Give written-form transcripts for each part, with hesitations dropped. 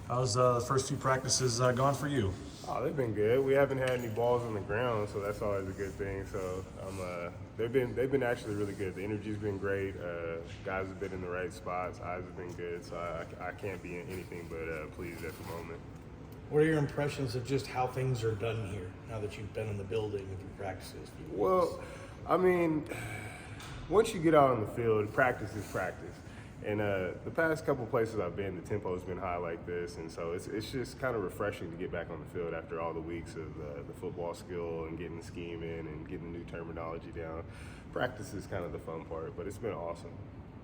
How's the first two practices gone for you? Oh, they've been good. We haven't had any balls on the ground, so that's always a good thing. So they've been actually really good. The energy's been great. Guys have been in the right spots. Eyes have been good. So I can't be anything but pleased at the moment. What are your impressions of just how things are done here now that you've been in the building and through practices? Well, I mean, once you get out on the field, practice is practice. And the past couple places I've been, the tempo has been high like this, and so it's just kind of refreshing to get back on the field after all the weeks of the football skill and getting the scheme in and getting the new terminology down. Practice is kind of the fun part, but it's been awesome.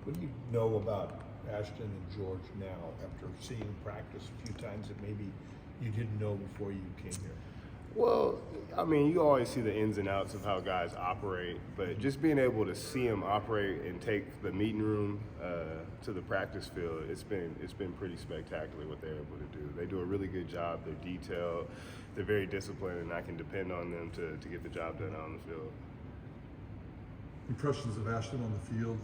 What do you know about Ashton and George now after seeing practice a few times that maybe you didn't know before you came here? Well, I mean, you always see the ins and outs of how guys operate, but just being able to see them operate and take the meeting room to the practice field, it's been pretty spectacular what they're able to do. They do a really good job. They're detailed. They're very disciplined, and I can depend on them to get the job done out on the field. Impressions of Ashton on the field?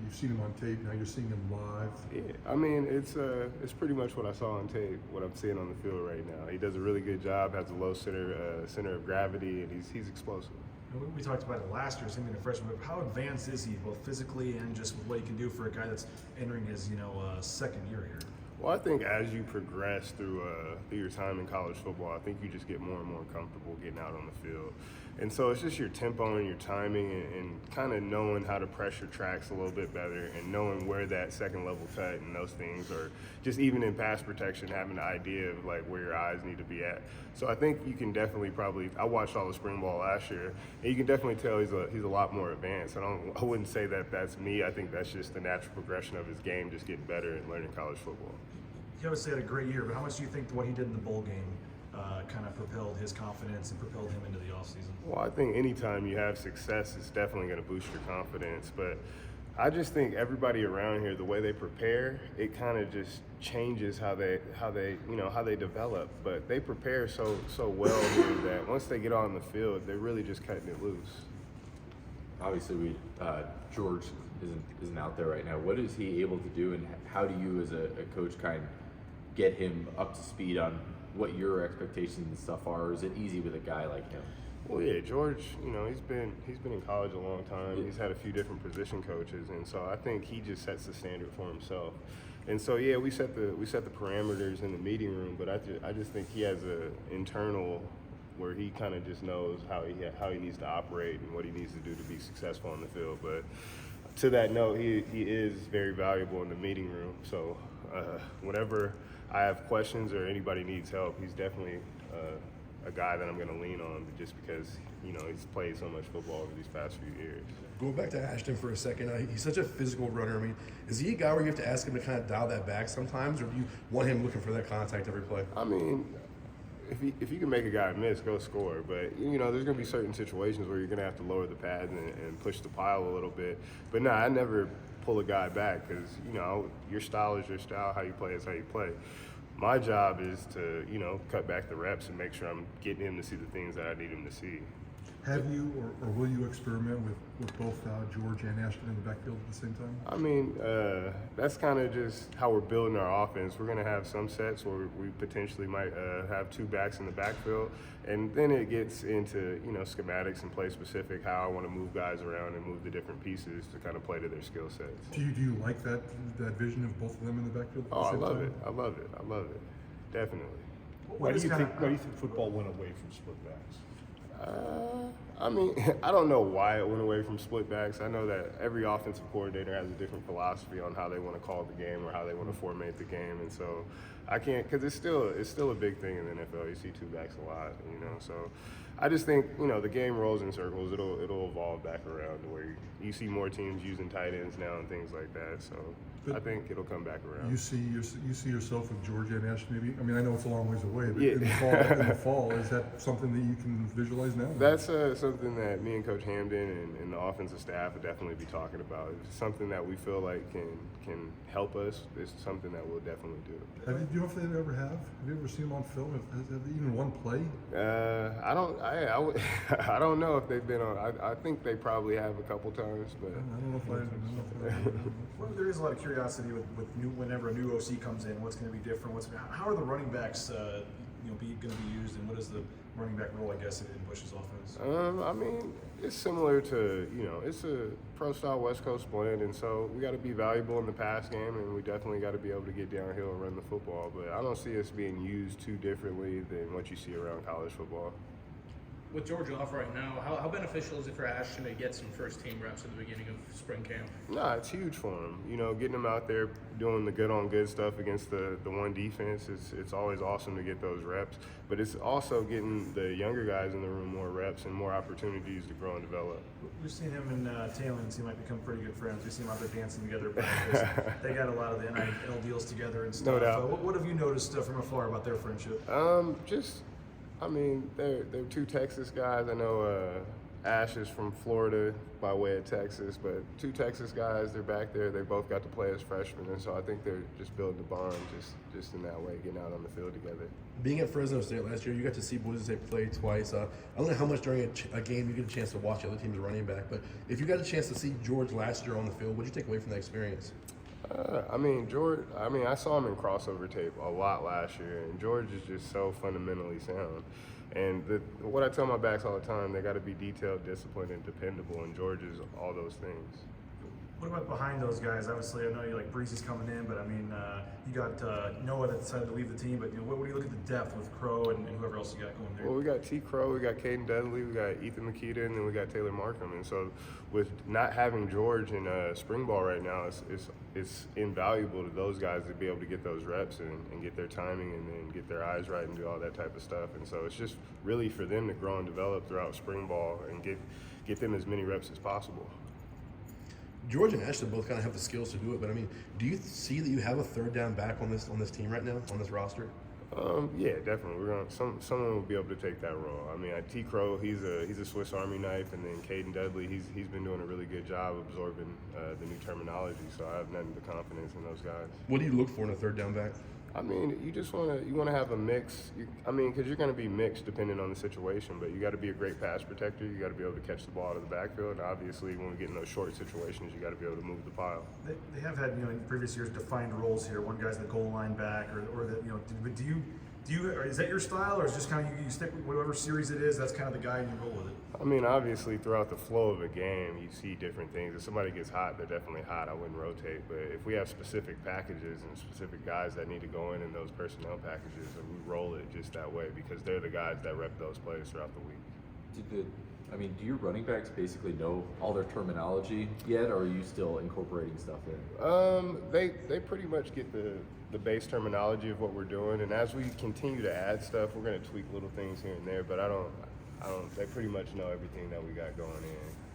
You've seen him on tape. Now you're seeing him live. Yeah, I mean, it's pretty much what I saw on tape. What I'm seeing on the field right now. He does a really good job. Has a low center of gravity, and he's explosive. We talked about it last year, him being a freshman, but how advanced is he, both physically and just with what he can do for a guy that's entering his second year here? Well, I think as you progress through your time in college football, I think you just get more and more comfortable getting out on the field. And so it's just your tempo and your timing and kind of knowing how to pressure tracks a little bit better and knowing where that second level cut and those things, or just even in pass protection, having an idea of like where your eyes need to be at. So I think you can definitely I watched all the spring ball last year, and you can definitely tell he's a lot more advanced. I wouldn't say that that's me. I think that's just the natural progression of his game, just getting better and learning college football. He obviously had a great year, but how much do you think what he did in the bowl game kind of propelled his confidence and propelled him into the offseason? Well, I think anytime you have success, it's definitely going to boost your confidence. But I just think everybody around here, the way they prepare, it kind of just changes how they develop. But they prepare so well here that once they get on the field, they're really just cutting it loose. Obviously, George isn't out there right now. What is he able to do, and how do you, as a coach, kind of get him up to speed on what your expectations and stuff are? Or is it easy with a guy like him? Well, yeah, George, he's been in college a long time. He's had a few different position coaches, and so I think he just sets the standard for himself. And so, yeah, we set the parameters in the meeting room, but I just think he has a internal where he kind of just knows how he needs to operate and what he needs to do to be successful on the field. But to that note, he is very valuable in the meeting room. So whenever I have questions or anybody needs help, he's definitely a guy that I'm going to lean on, just because he's played so much football over these past few years. Going back to Ashton for a second, he's such a physical runner. I mean, is he a guy where you have to ask him to kind of dial that back sometimes, or do you want him looking for that contact every play? I mean, if you can make a guy miss, go score. But there's going to be certain situations where you're going to have to lower the pads and push the pile a little bit. But no, I never pull a guy back, because your style is your style. How you play is how you play. My job is to cut back the reps and make sure I'm getting him to see the things that I need him to see. Have you or will you experiment with both George and Ashton in the backfield at the same time? I mean, that's kind of just how we're building our offense. We're going to have some sets where we potentially might have two backs in the backfield, and then it gets into schematics and play specific, how I want to move guys around and move the different pieces to kind of play to their skill sets. Do you like that vision of both of them in the backfield at the same time? I love it. Definitely. Why do you think football went away from split backs? I mean, I don't know why it went away from split backs. I know that every offensive coordinator has a different philosophy on how they want to call the game or how they want to formate the game, and so I can't, because it's still a big thing in the NFL. You see two backs a lot, So I just think the game rolls in circles. It'll evolve back around to where you see more teams using tight ends now and things like that. So I think it'll come back around. You see yourself with George and Ashton, maybe? I mean, I know it's a long ways away, but Yeah. in the fall, is that something that you can visualize now? That's something that me and Coach Hamden and the offensive staff would definitely be talking about. It's something that we feel like can help us. It's something that we'll definitely do. Do you know if they ever have? Have you ever seen them on film? Have they even one play? I I don't know if they've been on. I think they probably have a couple times, but I don't know if I. Well, there is a lot of curiosity with whenever a new OC comes in, what's going to be different? How are the running backs, going to be used, and what is the running back role, I guess, in Bush's offense? I mean, it's similar to it's a pro style West Coast blend, and so we got to be valuable in the pass game, and we definitely got to be able to get downhill and run the football. But I don't see us being used too differently than what you see around college football. With George off right now, how beneficial is it for Ashton to get some first team reps at the beginning of spring camp? Nah, it's huge for him. Getting him out there doing the good on good stuff against the one defense, it's always awesome to get those reps. But it's also getting the younger guys in the room more reps and more opportunities to grow and develop. We've seen him and Talon seem like become pretty good friends. We see them out there dancing together. They got a lot of the NIL deals together and stuff. No doubt. What have you noticed from afar about their friendship? They're two Texas guys. I know Ash is from Florida by way of Texas, but two Texas guys, they're back there. They both got to play as freshmen, and so I think they're just building a bond just in that way, getting out on the field together. Being at Fresno State last year, you got to see Boise State play twice. I don't know how much during a game you get a chance to watch the other team's running back, but if you got a chance to see George last year on the field, what did you take away from that experience? George, I saw him in crossover tape a lot last year, and George is just so fundamentally sound. And what I tell my backs all the time, they got to be detailed, disciplined, and dependable, and George is all those things. What about behind those guys? Obviously, I know you Breezy's coming in, but you got Noah that decided to leave the team. But what do you look at the depth with Crow and whoever else you got going there? Well, we got T. Crow, we got Caden Dudley, we got Ethan Makita, and then we got Taylor Markham. And so, with not having George in spring ball right now, it's invaluable to those guys to be able to get those reps and get their timing and then get their eyes right and do all that type of stuff. And so, it's just really for them to grow and develop throughout spring ball and get them as many reps as possible. George and Ashton both kind of have the skills to do it, but do you see that you have a third down back on this team right now, on this roster? Yeah, definitely. Someone will be able to take that role. T. Crow, he's a Swiss Army knife, and then Caden Dudley, he's been doing a really good job absorbing the new terminology. So I have nothing but confidence in those guys. What do you look for in a third down back? You just want to have a mix. Because you're going to be mixed depending on the situation, but you got to be a great pass protector. You got to be able to catch the ball out of the backfield. And obviously, when we get in those short situations, you got to be able to move the pile. They have had in previous years defined roles here. One guy's the goal line back, or But do you or is that your style, or is it just kind of you stick with whatever series it is? That's kind of the guy and you roll with it. Obviously, throughout the flow of a game, you see different things. If somebody gets hot, they're definitely hot. I wouldn't rotate. But if we have specific packages and specific guys that need to go in those personnel packages, and we roll it just that way because they're the guys that rep those plays throughout the week. Do your running backs basically know all their terminology yet, or are you still incorporating stuff in? They pretty much get the base terminology of what we're doing, and as we continue to add stuff, we're going to tweak little things here and there. But I don't. They pretty much know everything that we got going in.